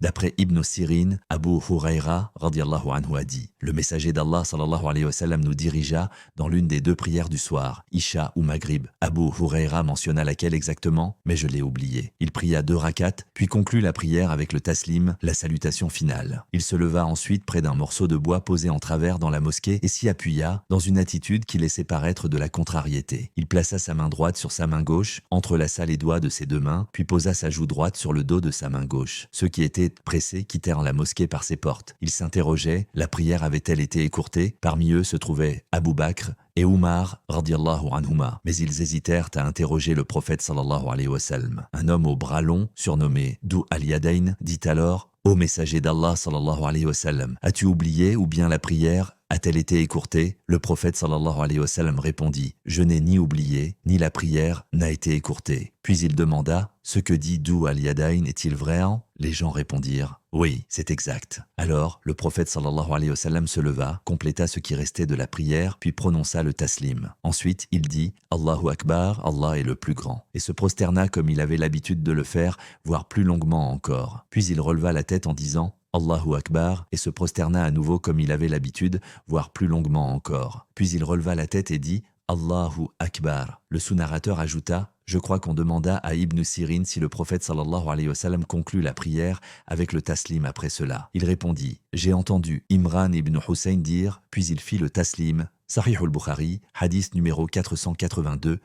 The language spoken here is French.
D'après Ibn Sirin, Abu Huraira radiyallahu anhu a dit: le messager d'Allah sallallahu alayhi wa sallam nous dirigea dans l'une des deux prières du soir, Isha ou Maghrib. Abu Huraira mentionna laquelle exactement, mais je l'ai oublié. Il pria 2 rakats, puis conclut la prière avec le taslim, la salutation finale. Il se leva ensuite près d'un morceau de bois posé en travers dans la mosquée et s'y appuya, dans une attitude qui laissait paraître de la contrariété. Il plaça sa main droite sur sa main gauche, entrelaça les doigts de ses 2 mains, puis posa sa joue droite sur le dos de sa main gauche. Ceux qui étaient pressés quittèrent la mosquée par ses portes. Ils s'interrogeaient, la prière avait-elle été écourtée? Parmi eux se trouvaient Abu Bakr et Oumar radiyallahu anhuma. Mais ils hésitèrent à interroger le prophète sallallahu alayhi wa sallam. Un homme au bras long, surnommé Dou al-Yadayn, dit alors: ô messager d'Allah sallallahu alayhi wa sallam, as-tu oublié ou bien la prière a-t-elle été écourtée? Le prophète sallallahu alayhi wa sallam répondit: je n'ai ni oublié, ni la prière n'a été écourtée. Puis il demanda: ce que dit Dou al-Yadayn est-il vrai? Les gens répondirent: oui, c'est exact. Alors, le prophète sallallahu alayhi wa sallam se leva, compléta ce qui restait de la prière, puis prononça le taslim. Ensuite, il dit: Allahu Akbar, Allah est le plus grand, et se prosterna comme il avait l'habitude de le faire, voire plus longuement encore. Puis il releva la tête en disant: Allahu Akbar, et se prosterna à nouveau comme il avait l'habitude, voire plus longuement encore. Puis il releva la tête et dit: Allahu Akbar. Le sous-narrateur ajouta: je crois qu'on demanda à Ibn Sirin si le prophète sallallahu alayhi wa sallam conclut la prière avec le taslim après cela. Il répondit: j'ai entendu Imran ibn Hussein dire, puis il fit le taslim. Sahih al-Bukhari, hadith numéro 482,